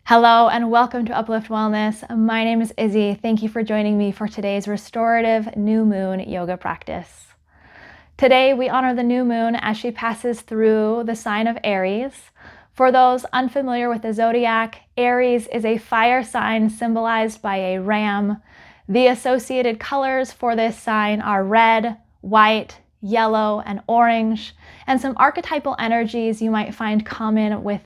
Hello and welcome to Uplift Wellness. My name is Izzy. Thank you for joining me for today's restorative new moon yoga practice. Today we honor the new moon as she passes through the sign of Aries. For those unfamiliar with the zodiac, Aries is a fire sign symbolized by a ram. The associated colors for this sign are red, white, yellow, and orange. And some archetypal energies you might find common with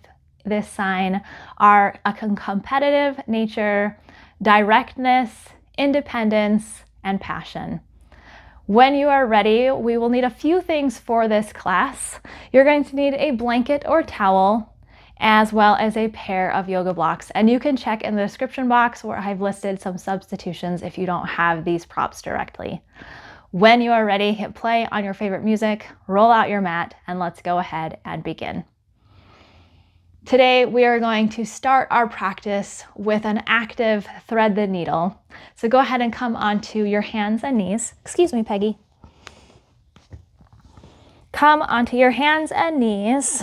this sign are a competitive nature, directness, independence, and passion. When you are ready, we will need a few things for this class. You're going to need a blanket or towel, as well as a pair of yoga blocks. And you can check in the description box where I've listed some substitutions if you don't have these props directly. When you are ready, hit play on your favorite music, roll out your mat, and let's go ahead and begin. Today, we are going to start our practice with an active thread the needle. So go ahead and come onto your hands and knees. Excuse me, Peggy. Come onto your hands and knees,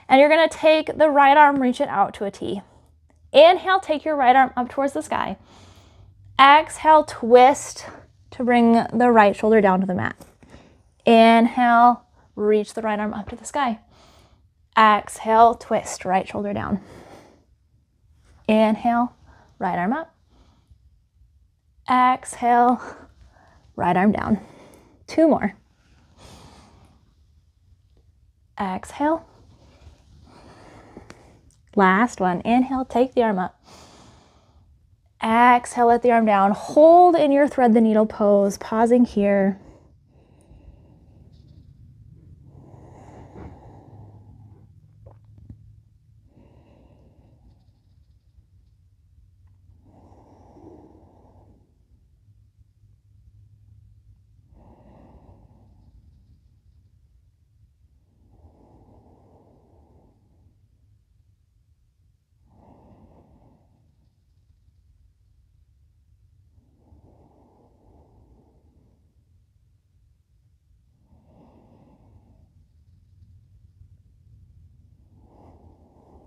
and you're gonna take the right arm, reach it out to a T. Inhale, take your right arm up towards the sky. Exhale, twist to bring the right shoulder down to the mat. Inhale, reach the right arm up to the sky. Exhale, twist, right shoulder down. Inhale, right arm up. Exhale, right arm down. Two more. Exhale. Last one. Inhale, take the arm up. Exhale, let the arm down. Hold in your thread the needle pose, pausing here.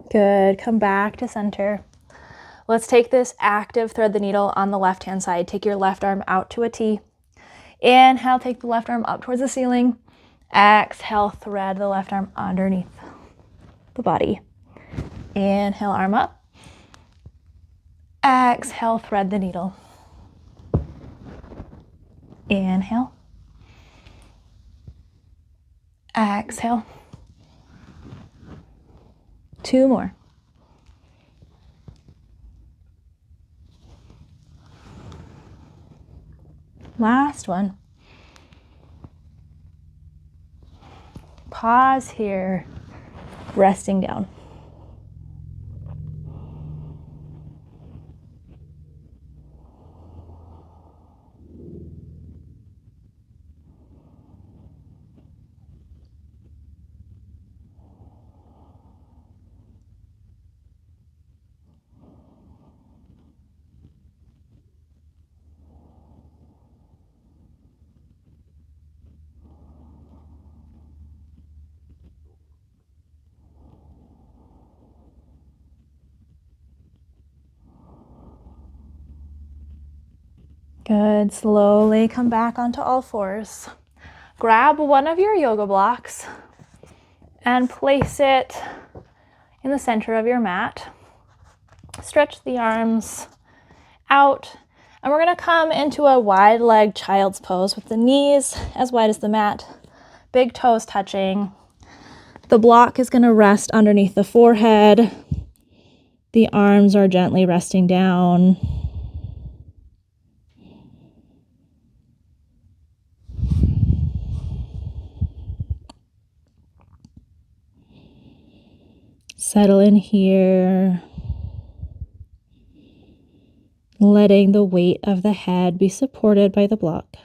Good. Come back to center. Let's take this active thread the needle on the left-hand side. Take your left arm out to a T. Inhale, take the left arm up towards the ceiling. Exhale, thread the left arm underneath the body. Inhale, arm up. Exhale, thread the needle. Inhale. Exhale. Two more. Last one. Pause here, resting down. Good. Slowly come back onto all fours. Grab one of your yoga blocks and place it in the center of your mat. Stretch the arms out, and we're going to come into a wide-legged child's pose with the knees as wide as the mat, big toes touching. The block is going to rest underneath the forehead. The arms are gently resting down. Settle in here, letting the weight of the head be supported by the block.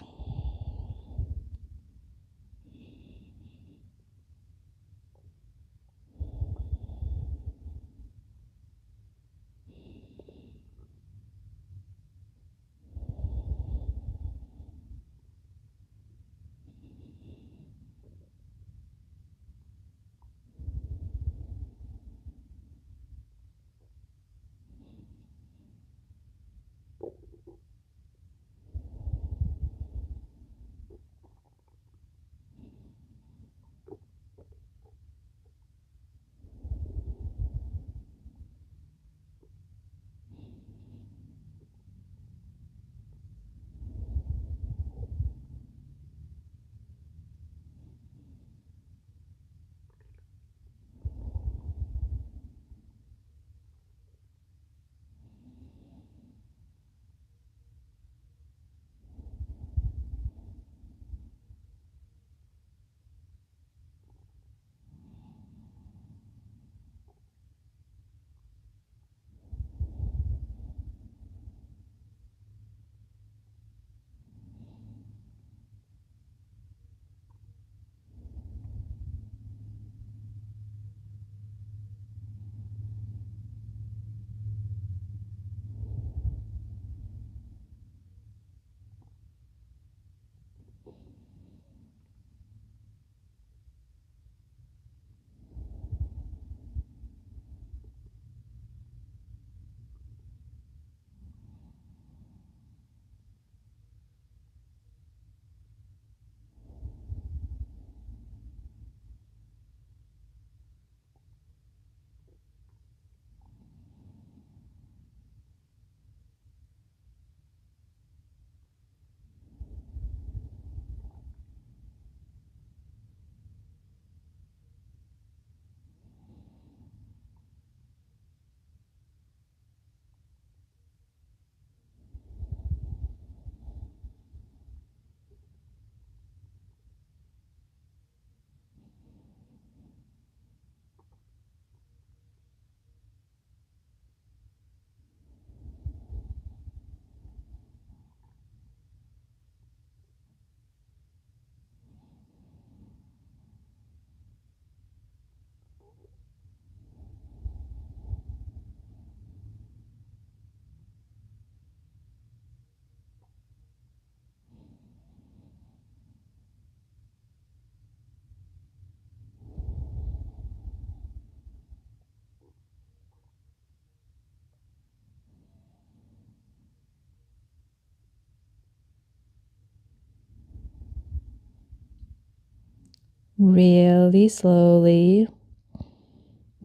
Really slowly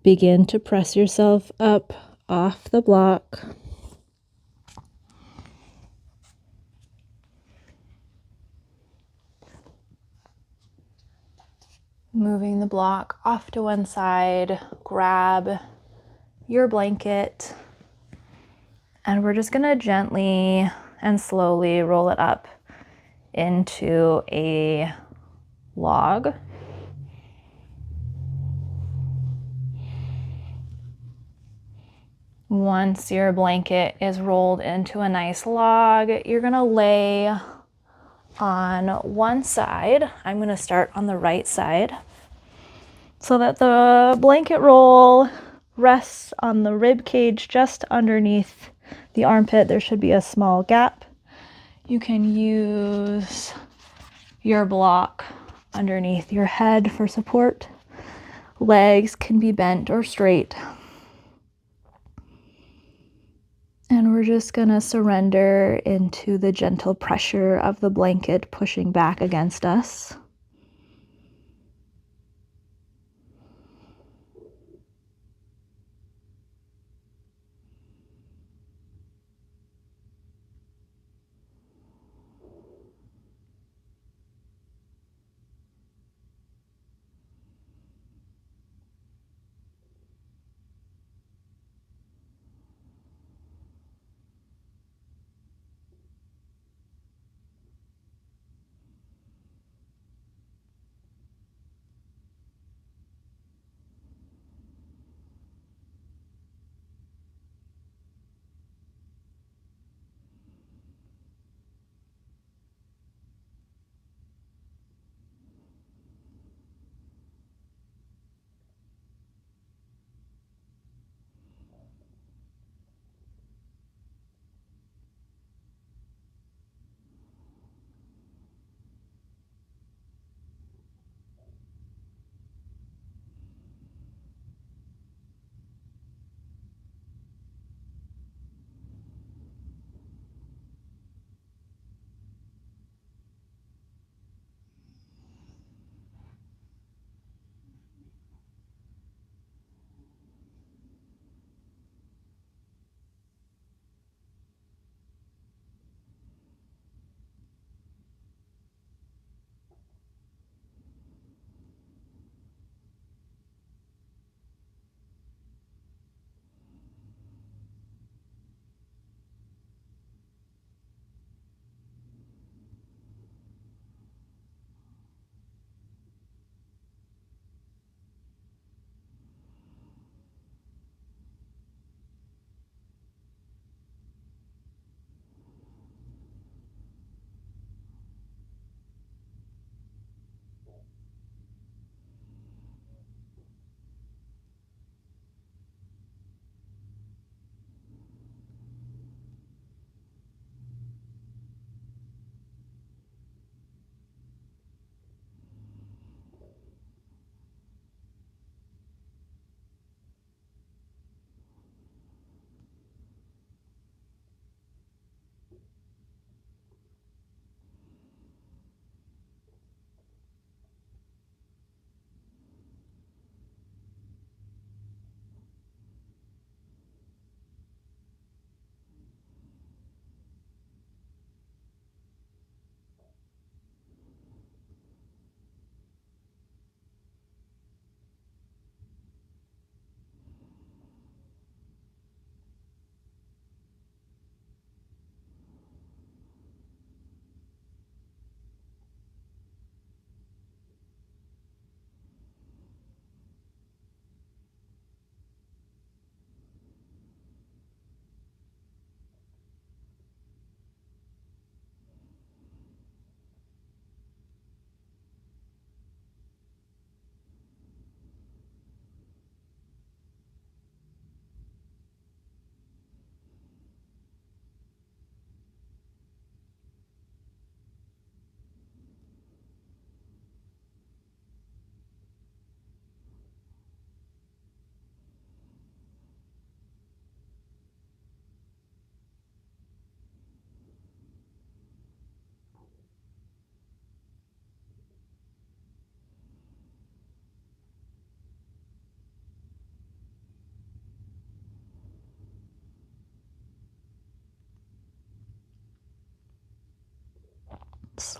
begin to press yourself up off the block. Moving the block off to one side, grab your blanket, and we're just gonna gently and slowly roll it up into a log. Once your blanket is rolled into a nice log, you're gonna lay on one side. I'm gonna start on the right side so that the blanket roll rests on the rib cage just underneath the armpit. There should be a small gap. You can use your block underneath your head for support. Legs can be bent or straight. And we're just gonna surrender into the gentle pressure of the blanket pushing back against us.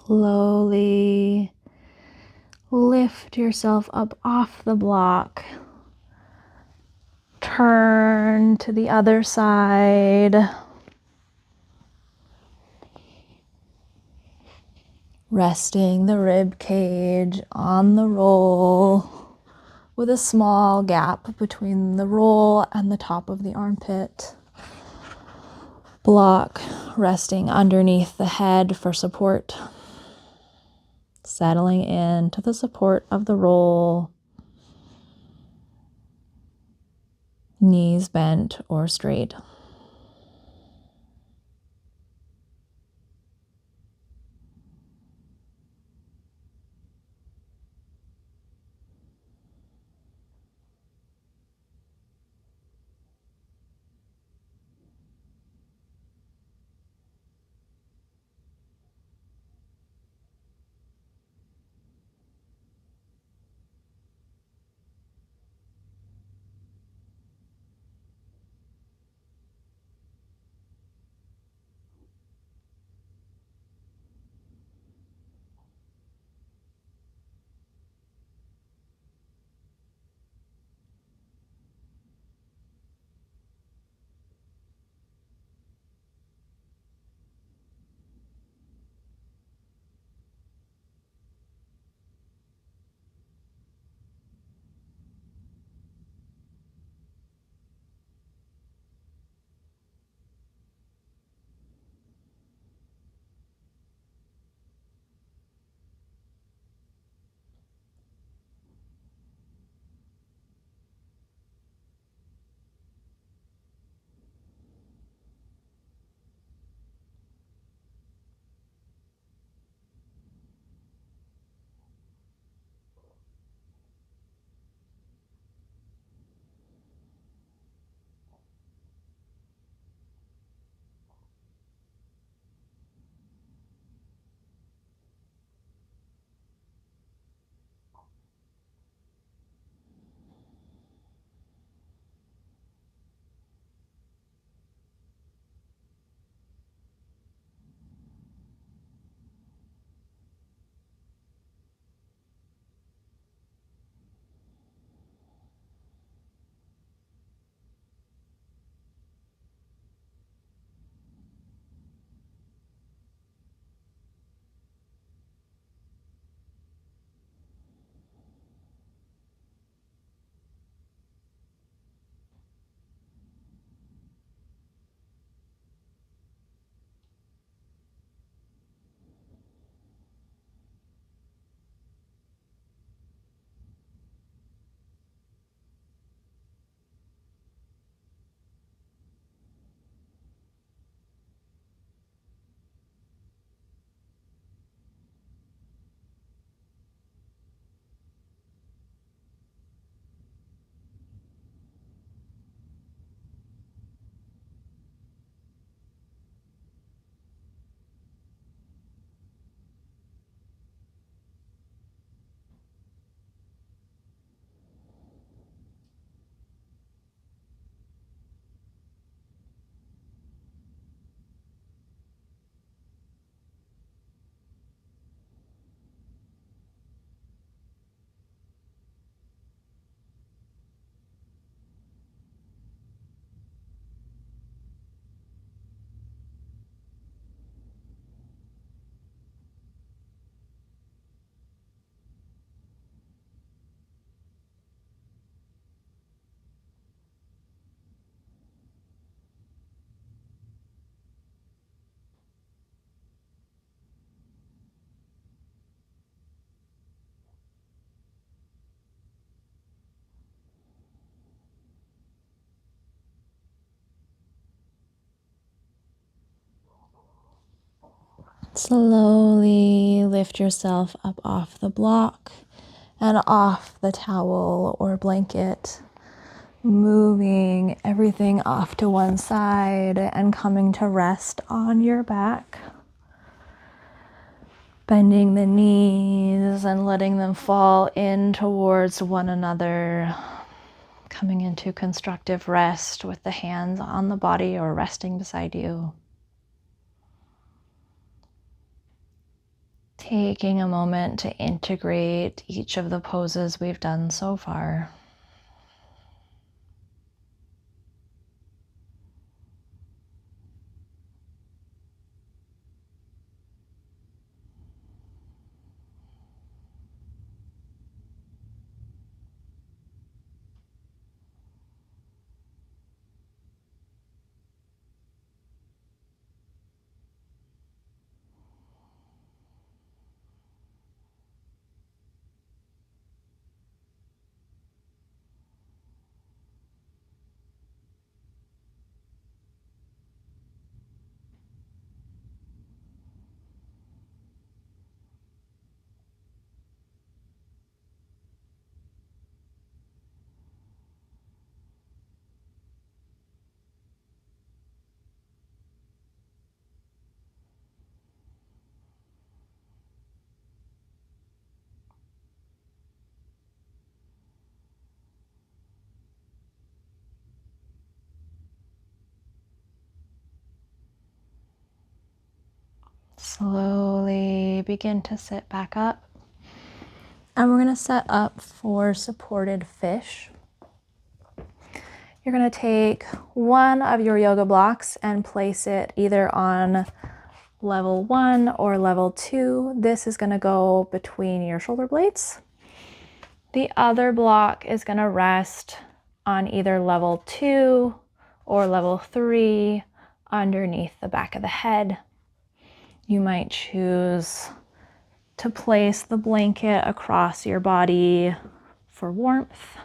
Slowly lift yourself up off the block. Turn to the other side. Resting the rib cage on the roll with a small gap between the roll and the top of the armpit. Block resting underneath the head for support. Settling into the support of the roll. Knees bent or straight. Slowly lift yourself up off the block and off the towel or blanket, moving everything off to one side and coming to rest on your back. Bending the knees and letting them fall in towards one another. Coming into constructive rest with the hands on the body or resting beside you. Taking a moment to integrate each of the poses we've done so far. Slowly begin to sit back up. And we're going to set up for supported fish. You're going to take one of your yoga blocks and place it either on level 1 or level 2. This is going to go between your shoulder blades. The other block is going to rest on either level 2 or level 3 underneath the back of the head. You might choose to place the blanket across your body for warmth.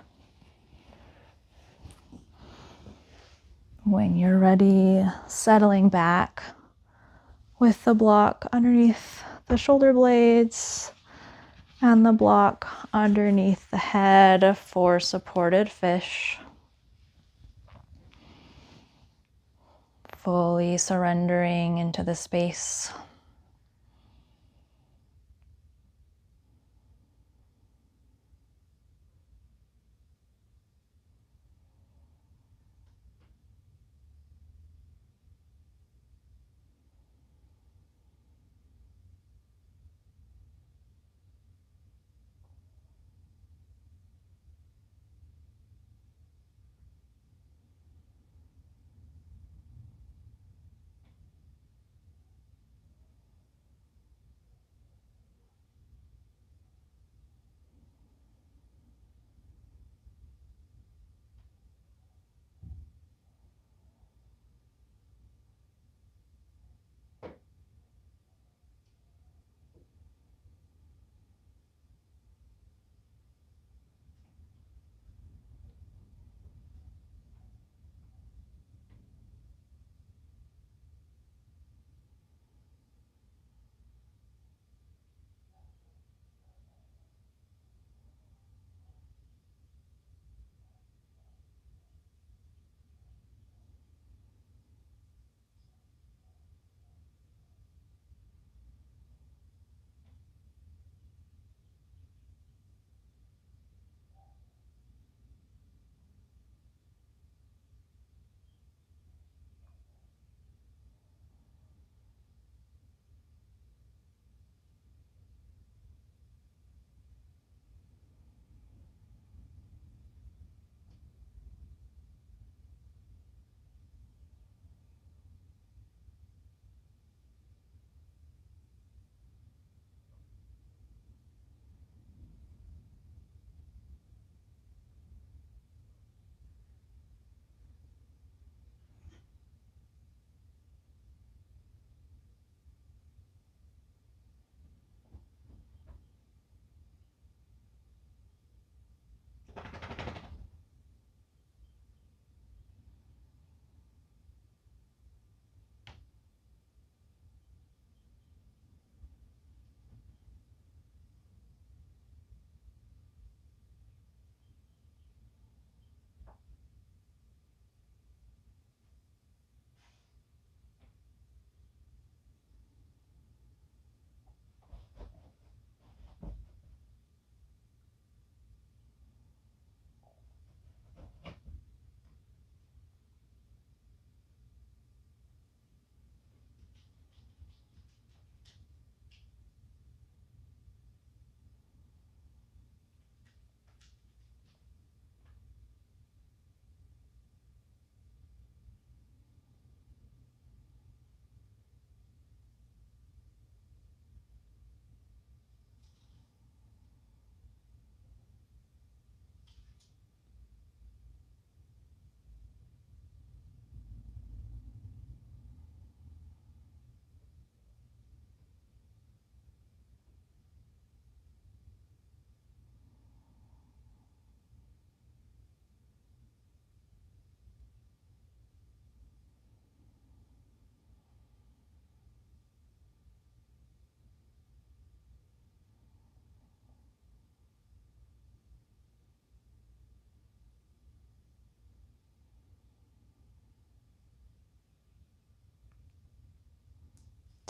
When you're ready, settling back with the block underneath the shoulder blades and the block underneath the head for supported fish. Fully surrendering into the space.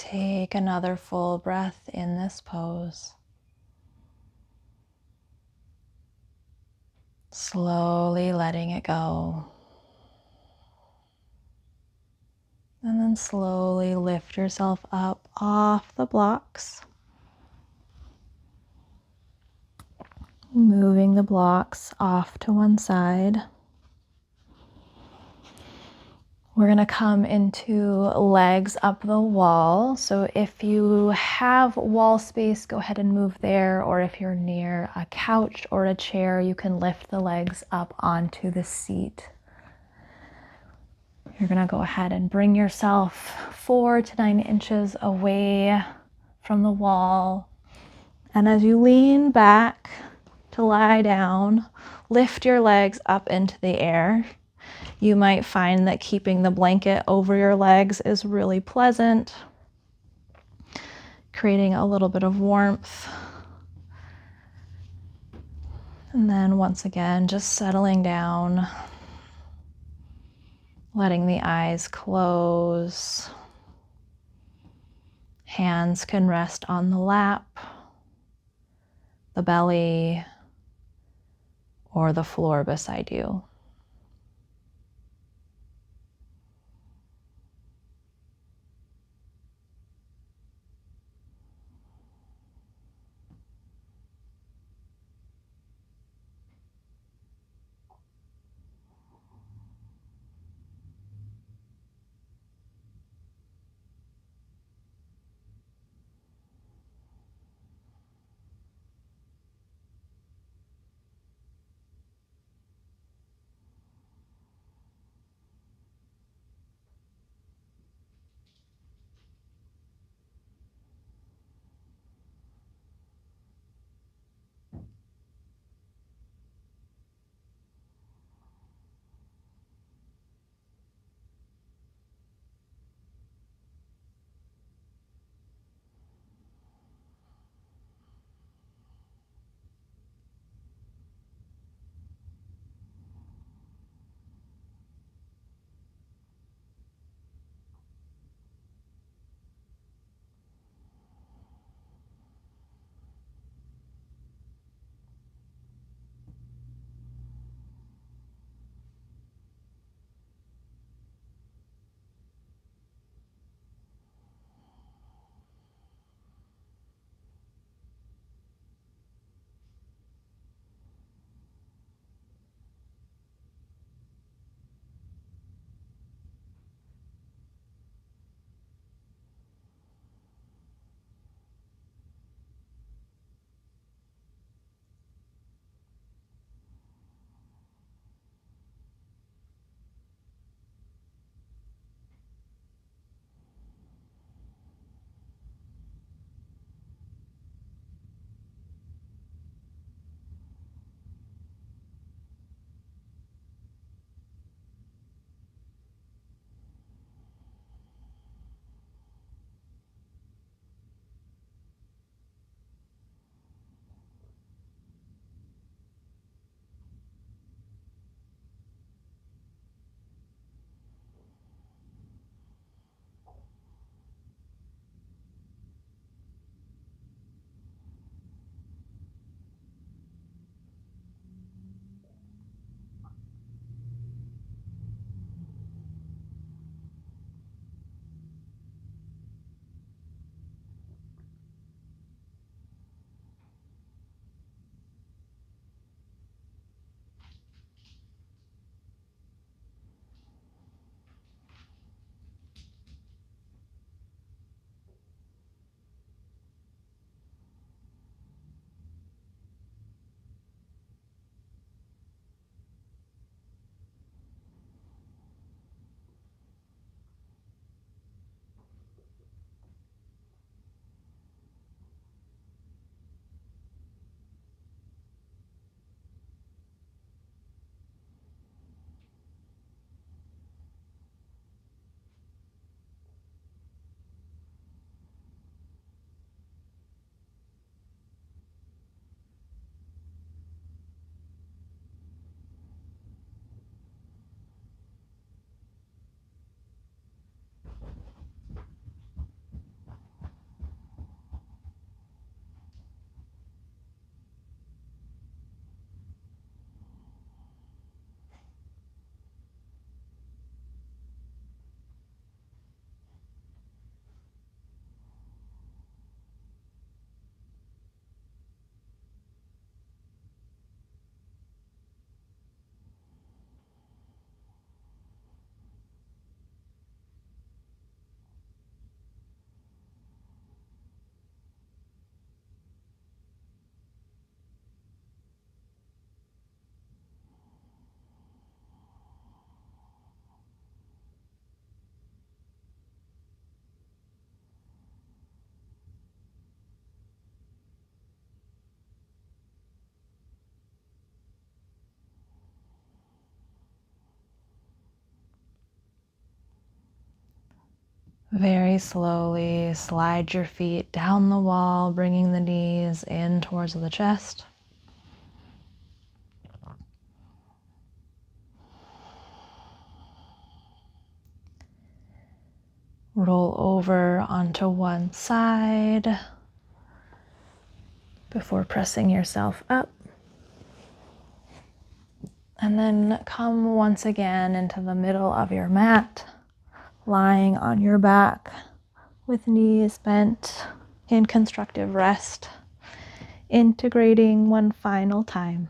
take another full breath in this pose. Slowly letting it go. And then slowly lift yourself up off the blocks. Moving the blocks off to one side. We're going to come into legs up the wall. So if you have wall space, go ahead and move there. Or if you're near a couch or a chair, you can lift the legs up onto the seat. You're going to go ahead and bring yourself 4 to 9 inches away from the wall. And as you lean back to lie down, lift your legs up into the air. You might find that keeping the blanket over your legs is really pleasant, creating a little bit of warmth. And then once again, just settling down, letting the eyes close. Hands can rest on the lap, the belly, or the floor beside you. Very slowly slide your feet down the wall, bringing the knees in towards the chest. Roll over onto one side before pressing yourself up. And then come once again into the middle of your mat, lying on your back with knees bent in constructive rest, integrating one final time.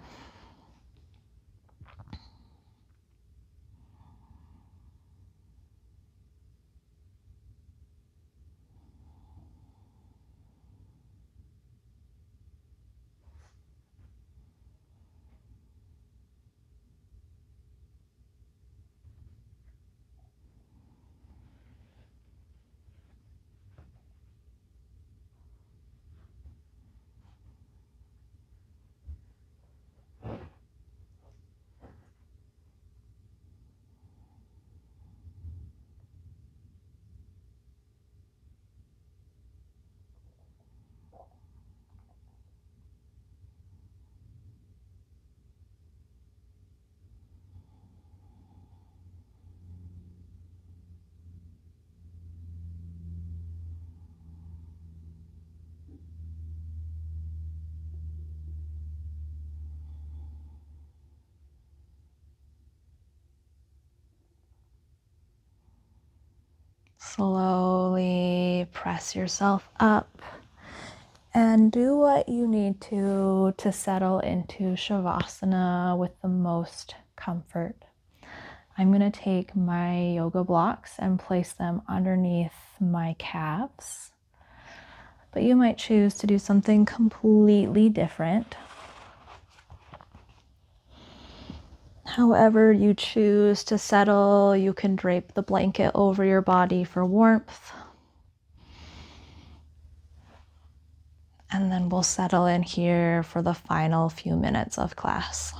Slowly press yourself up and do what you need to settle into Shavasana with the most comfort. I'm going to take my yoga blocks and place them underneath my calves, but you might choose to do something completely different. However you choose to settle, you can drape the blanket over your body for warmth. And then we'll settle in here for the final few minutes of class.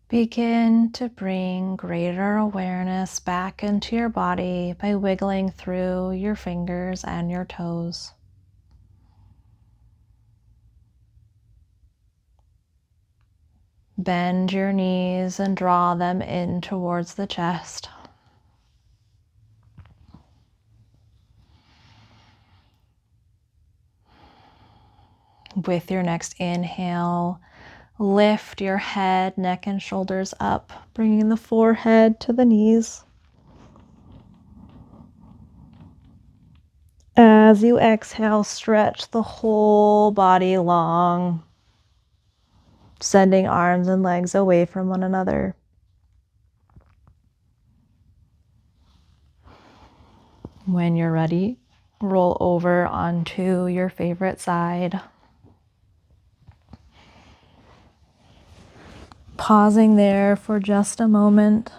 Begin to bring greater awareness back into your body by wiggling through your fingers and your toes. Bend your knees and draw them in towards the chest. With your next inhale, lift your head, neck, and shoulders up, bringing the forehead to the knees. As you exhale, stretch the whole body long, sending arms and legs away from one another. When you're ready, roll over onto your favorite side. Pausing there for just a moment.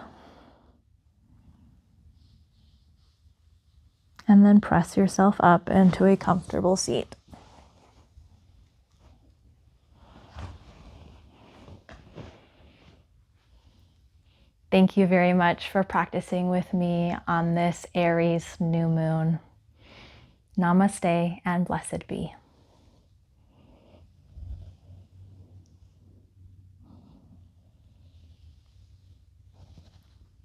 And then press yourself up into a comfortable seat. Thank you very much for practicing with me on this Aries new moon. Namaste and blessed be.